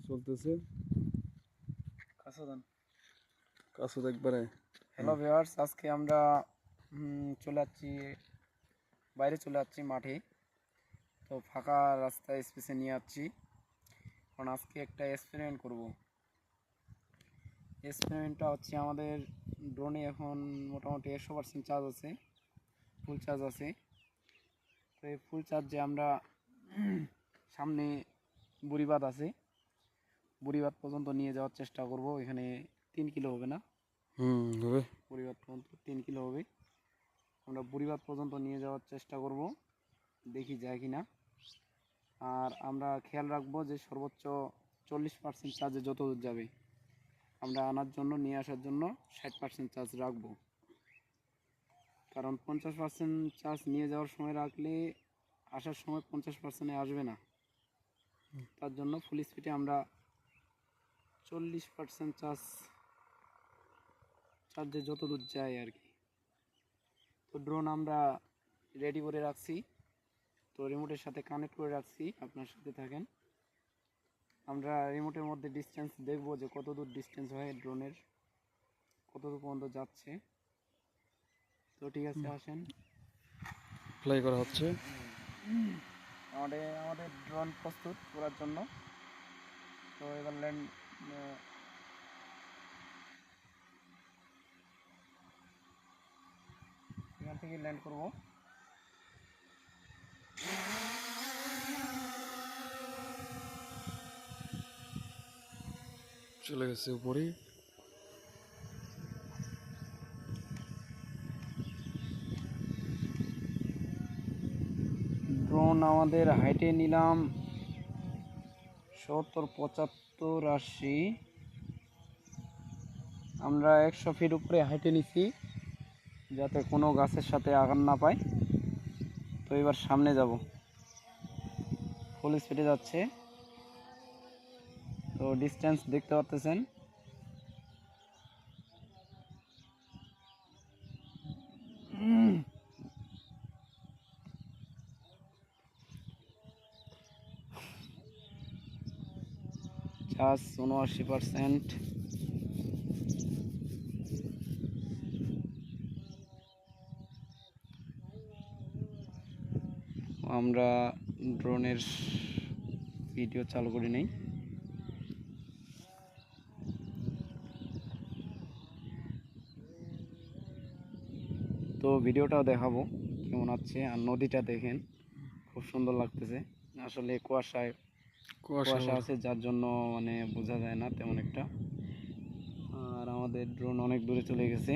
চলতেছে কাছে একবারে। হ্যালো ভিউয়ার্স, আজকে আমরা বাইরে চলে যাচ্ছি মাঠে। তো ফাঁকা রাস্তায় স্পেসে নিয়ে যাচ্ছি, কারণ আজকে একটা এক্সপেরিমেন্ট করব। এক্সপেরিমেন্টটা হচ্ছে আমাদের ড্রোনে এখন মোটামুটি 100% চার্জ আছে, ফুল চার্জ আছে। তো এই ফুল চার্জে আমরা সামনে বুড়িবাঁধ আছে, বুড়িবাঁধ পর্যন্ত নিয়ে যাওয়ার চেষ্টা করব। এখানে 3 কিলো হবে না? হবে। বুড়িবাঁধ পর্যন্ত 3 কিলো হবে। আমরা বুড়িবাঁধ পর্যন্ত নিয়ে যাওয়ার চেষ্টা করব, দেখি যায় কি না। আর আমরা খেয়াল রাখবো যে সর্বোচ্চ 40% চার্জে যত দূর যাবে, আমরা আনার জন্য নিয়ে আসার জন্য 60% চার্জ রাখবো। কারণ 50% চার্জ নিয়ে যাওয়ার সময় রাখলে আসার সময় 50%-এ আসবে না। তার জন্য ফুল স্পিডে আমরা 40% চার্জে যত দূর যায় আর কি। তো ড্রোন আমরা রেডি করে রাখছি, তো রিমোটের সাথে কানেক্ট করে রাখছি। আপনার সাথে থাকেন, আমরা রিমোটের মধ্যে ডিস্টেন্স দেখব যে কত দূর ডিস্টেন্স হয় ড্রোনের, কত দূর পর্যন্ত যাচ্ছে। তো ঠিক আছে, আসেন। ফ্লাই করা হচ্ছে। আমাদের ড্রোন প্রস্তুত করার জন্য। তো এবার এখান থেকে ল্যান্ড করব। চলে গেছে উপরে। ড্রোন আমাদের হাইটে নিলাম 70, 75, 80। আমরা 100 ফিট উপরে হাইটে নিছি, যাতে কোনো গাছের সাথে আঘাত না পায়। তো এবার সামনে যাব, ফুল স্পিডে যাচ্ছে। তো ডিস্টেন্স দেখতে পাচ্ছেন। চার্জ 79%। আমরা ড্রোনের ভিডিও চালু করে নেই। তো ভিডিওটাও দেখাবো কেমন আছে। আর নদীটা দেখেন, খুব সুন্দর লাগতেছে। আসলে কুয়াশা আছে, যার জন্য মানে বোঝা যায় না তেমন একটা। আর আমাদের ড্রোন অনেক দূরে চলে গেছে,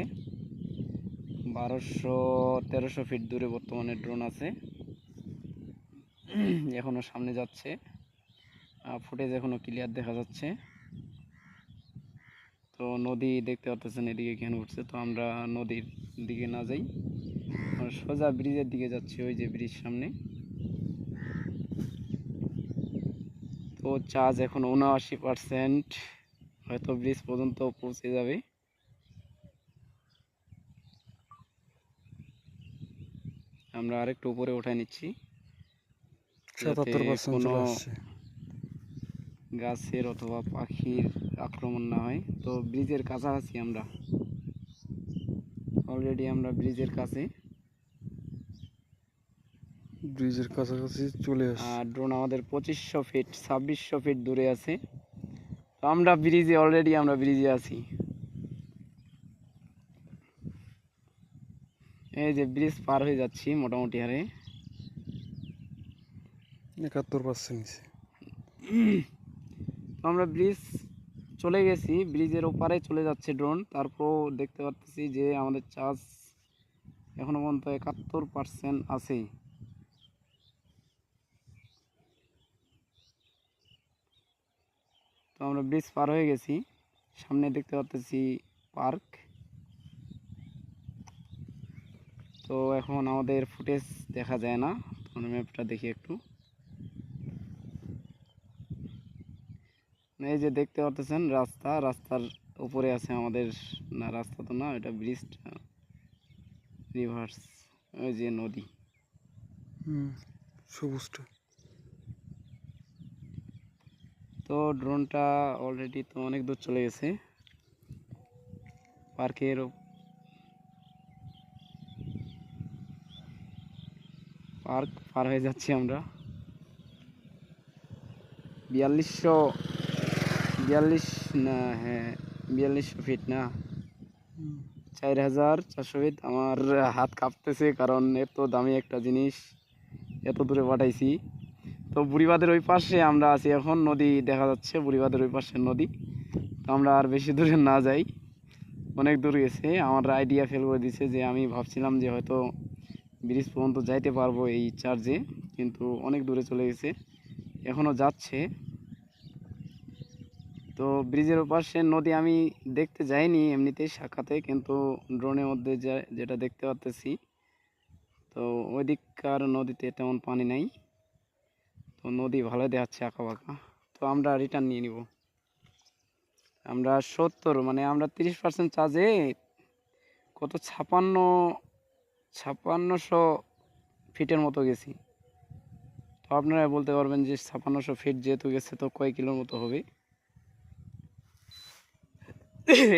1200-1300 ফিট দূরে বর্তমানে ড্রোন আছে। এখনো সামনে যাচ্ছে, ফুটেজ এখনো ক্লিয়ার দেখা যাচ্ছে। তো নদী দেখতে পাচ্ছেন এদিকে কেন উঠছে। তো আমরা নদীর দিকে না যাই, আমরা সোজা ব্রিজের দিকে যাচ্ছি, ওই যে ব্রিজ সামনে। তো চার্জ এখন 79%, হয়তো ব্রিজ পর্যন্ত পৌঁছে যাবে। আমরা আরেকটু উপরে উঠাই নিচ্ছি, 77% কোনো চলে আসছে। গাছের অথবা পাখির আক্রমণ না হয়। তো ব্রিজের কাছাকাছি আমরা অলরেডি, আমরা ব্রিজের কাছে। ব্রিজের কাছাকাছি চলে আসছে। আর ড্রোন আমাদের 2500 ফিট 2600 ফিট দূরে আছে। তো আমরা ব্রিজে আছি। এই যে ব্রিজ পার হয়ে যাচ্ছি মোটামুটি হারে। 71% তো আমরা ব্রিজ চলে গেছি, ব্রিজের ওপারে চলে যাচ্ছে ড্রোন। তারপর দেখতে পাচ্ছি যে আমাদের চার্জ এখনো পর্যন্ত 71% আছে। তো আমরা ব্রিজ পার হয়ে গেছি, সামনে দেখতে পাচ্ছি পার্ক। তো এখন আমাদের ফুটেজ দেখা যায় না, তখন ম্যাপটা দেখি একটু। এই যে দেখতে পাচ্ছেন রাস্তার উপরে আছে আমাদের, না রাস্তা তো না, এটা ব্রিজটা, রিভার্স, ওই যে নদী। সবুজটা। তো তো ড্রোনটা অলরেডি তো অনেক দূর চলে গেছে, পার্কের পার্ক পার হয়ে যাচ্ছি আমরা। 4200 না, হ্যাঁ 4200 ফিট না, 4400 ফিট। আমার হাত কাঁপতেছে কারণ এত দামি একটা জিনিস এত দূরে পাঠাইছি। তো বুড়িবাঁধের ওই পাশে আমরা আছি এখন, নদী দেখা যাচ্ছে বুড়িবাঁধের ওই পাশের নদী। তো আমরা আর বেশি দূরে না যাই, অনেক দূর গেছে। আমার আইডিয়া ফেল করে দিছে যে আমি ভাবছিলাম যে হয়তো ব্রিজ পর্যন্ত যাইতে পারবো এই চার্জে, কিন্তু অনেক দূরে চলে গেছে, এখনও যাচ্ছে। তো ব্রিজের ওপাশে নদী আমি দেখতে যাইনি এমনিতেই সাক্ষাতে, কিন্তু ড্রোনের মধ্যে যেটা দেখতে পাচ্তেছি, তো ওই দিককার নদীতে তেমন পানি নাই, তো নদী ভালো দেখাচ্ছে আঁকা বাঁকা। তো আমরা রিটার্ন নিয়ে নিব। আমরা 70 মানে আমরা 30% চার্জে কত 5600 ফিটের মতো গেছি। তো আপনারা বলতে পারবেন যে 5600 ফিট যেহেতু গেছে তো কয় কিলোর মতো হবে।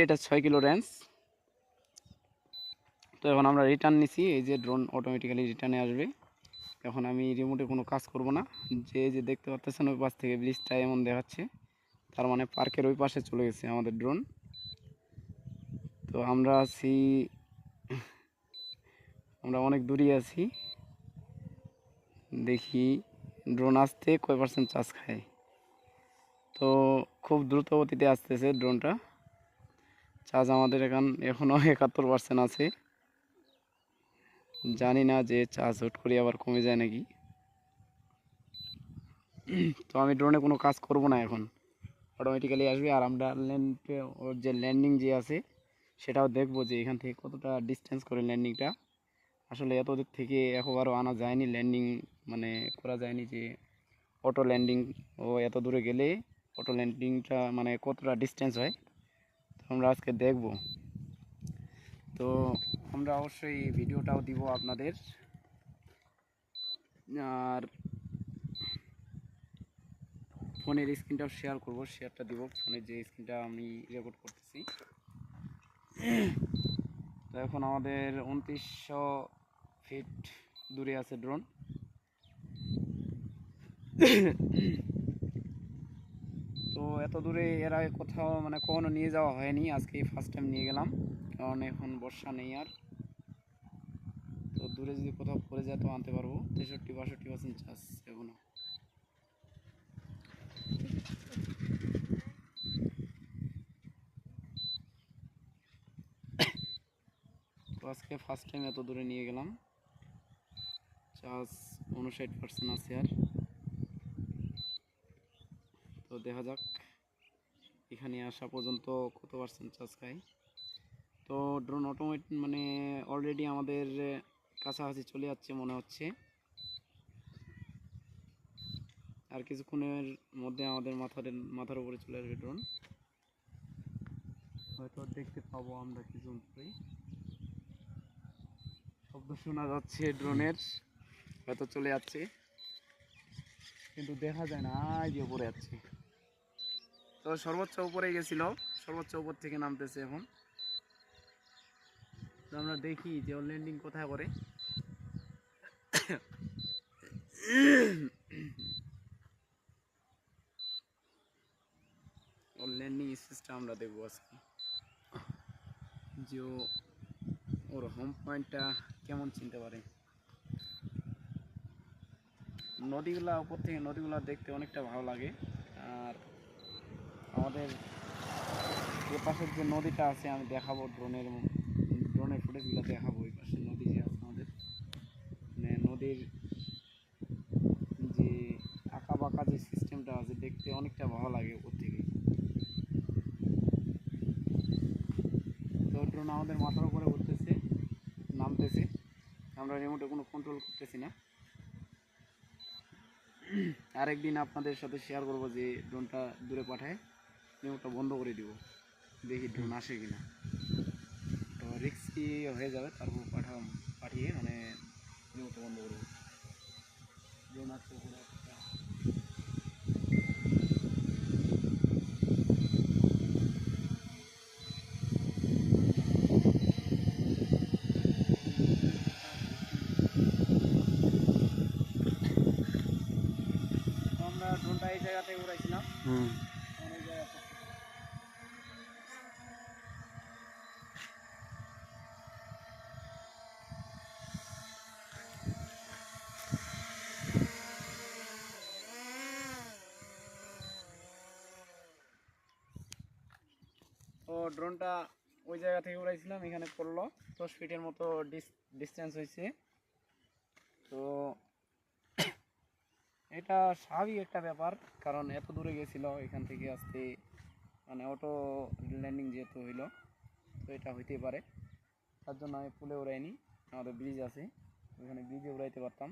এটা 6 কিলো রেঞ্জ। তো এখন আমরা রিটার্ন নিছি, এই যে ড্রোন অটোমেটিক্যালি রিটার্নে আসবে। এখন আমি রিমোটে কোনো কাজ করব না, যে দেখতে পাচ্ছেন ওই পাশ থেকে ব্রিজটা এমন দেখাচ্ছে, তার মানে পার্কের ওই পাশে চলে গেছে আমাদের ড্রোন। তো আমরা আছি, আমরা অনেক দূরে আছি, দেখি ড্রোন আসতে কয় পার্সেন্ট চার্জ খায়। তো খুব দ্রুত গতিতে আসতেছে ড্রোনটা, চার্জ আমাদের এখনও 71% আছে। জানি না যে চার্জ হুট করে আবার কমে যায় নাকি। তো আমি ড্রোনে কোনো কাজ করব না, এখন অটোমেটিক্যালি আসবে। আর আমরা ওর যে ল্যান্ডিং যে আছে সেটাও দেখবো যে এখান থেকে কতটা ডিস্টেন্স করে ল্যান্ডিংটা। আসলে এত দূর থেকে একবারও আনা যায়নি, ল্যান্ডিং মানে করা যায়নি যে অটো ল্যান্ডিং, ও এত দূরে গেলে অটো ল্যান্ডিংটা মানে কতটা ডিস্টেন্স হয়, তো আমরা আজকে দেখব। তো আমরা অবশ্যই ভিডিওটাও দিব আপনাদের, আর ফোনের স্ক্রিনটাও শেয়ার করব, শেয়ারটা দিব ফোনের যে স্ক্রিনটা আমি রেকর্ড করতেছি। তো এখন আমাদের 2900 ফিট দূরে আছে ড্রোন। তো এত দূরে এর আগে কোথাও মানে কখনো নিয়ে যাওয়া হয়নি, আজকে ফার্স্ট টাইম নিয়ে গেলাম, কারণ এখন বর্ষা নেই আর। তো দূরে যদি কোথাও পড়ে যায় তো আনতে পারবো। 63-62% চার্জ এখনো। তো আজকে ফার্স্ট টাইম এত দূরে নিয়ে গেলাম, চার্জ 59% আছে আর। তো দেখা যাক এখানে আসা পর্যন্ত কত পার্সেন্ট চার্জ খায়। তো ড্রোন অটোমেটিক মানে অলরেডি আমাদের কাছাকাছি চলে যাচ্ছে মনে হচ্ছে, আর কিছুক্ষণের মধ্যে আমাদের মাথার উপরে চলে আসবে ড্রোন, হয়তো দেখতে পাবো আমরা কিছুক্ষণ পরেই। শব্দ শোনা যাচ্ছে ড্রোনের, হয়তো চলে যাচ্ছে, কিন্তু দেখা যায় না, যে উপরে যাচ্ছে। তো সর্বোচ্চ উপরে গেছিল, সর্বোচ্চ উপর থেকে নামতেছে এখন। তো আমরা দেখি যে ওর ল্যান্ডিং কোথায় করে। ওর ল্যান্ডিং স্পেসটা আমরা দেখবো আজকে, যে ওর হোম পয়েন্টটা কেমন চিনতে পারে। নদীগুলা উপর থেকে নদীগুলা দেখতে অনেকটা ভালো লাগে, আর আমাদের এ পাশের যে নদীটা আছে আমি দেখাবো, ড্রোনের ফুটেজগুলো দেখাবো। ওই পাশে নদী যে আছে আমাদের, মানে নদীর যে আঁকা বাঁকা যে সিস্টেমটা আছে দেখতে অনেকটা ভালো লাগে উপর থেকে। তো ড্রোন আমাদের মাথার উপরে উঠতেছে, নামতেছে, আমরা রিমোটে কোনো কন্ট্রোল করতেছি না। আরেকদিন আপনাদের সাথে শেয়ার করবো যে ড্রোনটা দূরে পাঠায়, রিমোটটা বন্ধ করে দিব, দেখি ড্রোন আসে কিনা। তো রিস্কি হয়ে যাবে, তারপর পাঠিয়ে মানে রিমোটটা বন্ধ করবো। ড্রোন আসছে উপরে একটা। হুম। অনেক জায়গা করতে। তো ড্রোনটা ওই জায়গা থেকে উড়াইছিলাম, এখানে পড়লো 10 ফিটের মতো ডিস্টেন্স হয়েছে। তো এটা স্বাভাবিক একটা ব্যাপার, কারণ এত দূরে গেছিলো, এখান থেকে আসতে মানে অটো ল্যান্ডিং যেহেতু হইলো, তো এটা হইতেই পারে। তার জন্য আমি পুলে উড়াইনি, আমাদের ব্রিজ আছে, ওইখানে ব্রিজে উড়াইতে পারতাম,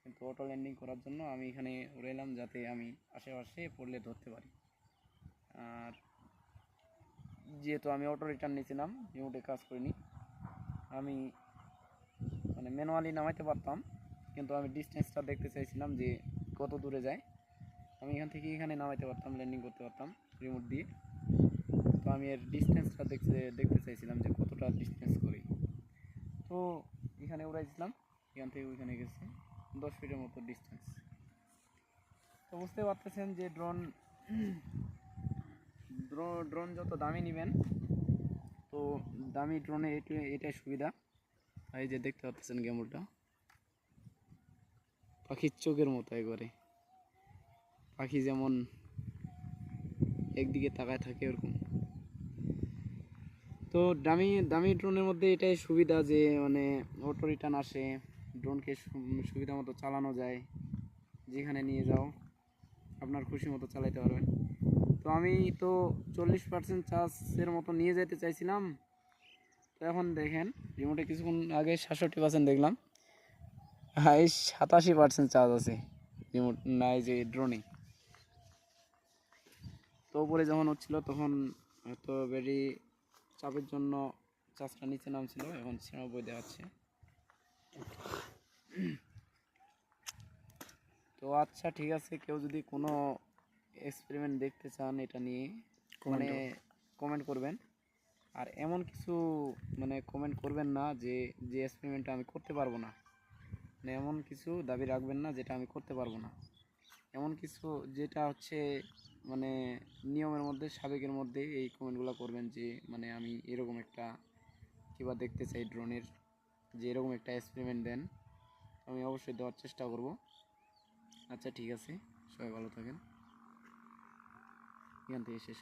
কিন্তু অটো ল্যান্ডিং করার জন্য আমি এখানে উড়াইলাম, যাতে আমি আশেপাশে পড়লে ধরতে পারি। আর যেহেতু আমি অটো রিটার্ন নিয়েছিলাম, রিমোটে কাজ করিনি, আমি মানে ম্যানুয়ালি নামাইতে পারতাম, কিন্তু আমি ডিস্টেন্সটা দেখতে চাইছিলাম যে কত দূরে যায়। আমি এখান থেকে এখানে নামাইতে পারতাম, ল্যান্ডিং করতে পারতাম রিমোট দিয়ে। তো আমি এর ডিস্টেন্সটা দেখতে চাইছিলাম যে কতটা ডিস্টেন্স করি। তো এখানে উড়াইছিলাম, এখান থেকে ওইখানে গেছে 10 ফিটের মতো ডিস্টেন্স। তো বুঝতে পারতেছেন যে ড্রোন যত দামি নেবেন, তো দামি ড্রোনে এটাই সুবিধা। এই যে দেখতে পাচ্ছেন গেমুরটা পাখির চোখের মতো, একবারে পাখি যেমন একদিকে তাকায় থাকে ওরকম। তো দামি দামি ড্রোনের মধ্যে এটাই সুবিধা যে মানে অটো রিটার্ন আসে, ড্রোনকে সুবিধা মতো চালানো যায়, যেখানে নিয়ে যাও আপনার খুশি মতো চালাইতে পারবেন। তো আমি তো 40% চার্জের মতো নিয়ে যেতে চাইছিলাম। তো এখন দেখেন রিমোটে কিছুক্ষণ আগে 67% দেখলাম, হ্যাঁ এই 87% চার্জ আছে রিমোট না, এই যে ড্রোনে। তো উপরে যখন হচ্ছিল তখন হয়তো ব্যাটারি চাপের জন্য চার্জটা নিচে নামছিল, এখন 96 দেখাচ্ছে। তো আচ্ছা ঠিক আছে, কেউ যদি কোনো এক্সপেরিমেন্ট দেখতে চান এটা নিয়ে, মানে কমেন্ট করবেন। আর এমন কিছু মানে কমেন্ট করবেন না যে যে এক্সপেরিমেন্টটা আমি করতে পারবো না, মানে এমন কিছু দাবি রাখবেন না যেটা আমি করতে পারবো না। এমন কিছু যেটা হচ্ছে মানে নিয়মের মধ্যে, সাবেকের মধ্যে এই কমেন্টগুলো করবেন যে মানে আমি এরকম একটা কিবা দেখতে চাই ড্রোনের, যে এরকম একটা এক্সপেরিমেন্ট দেন, আমি অবশ্যই দেওয়ার চেষ্টা করব। আচ্ছা ঠিক আছে, সবাই ভালো থাকেন, এখান থেকে শেষ।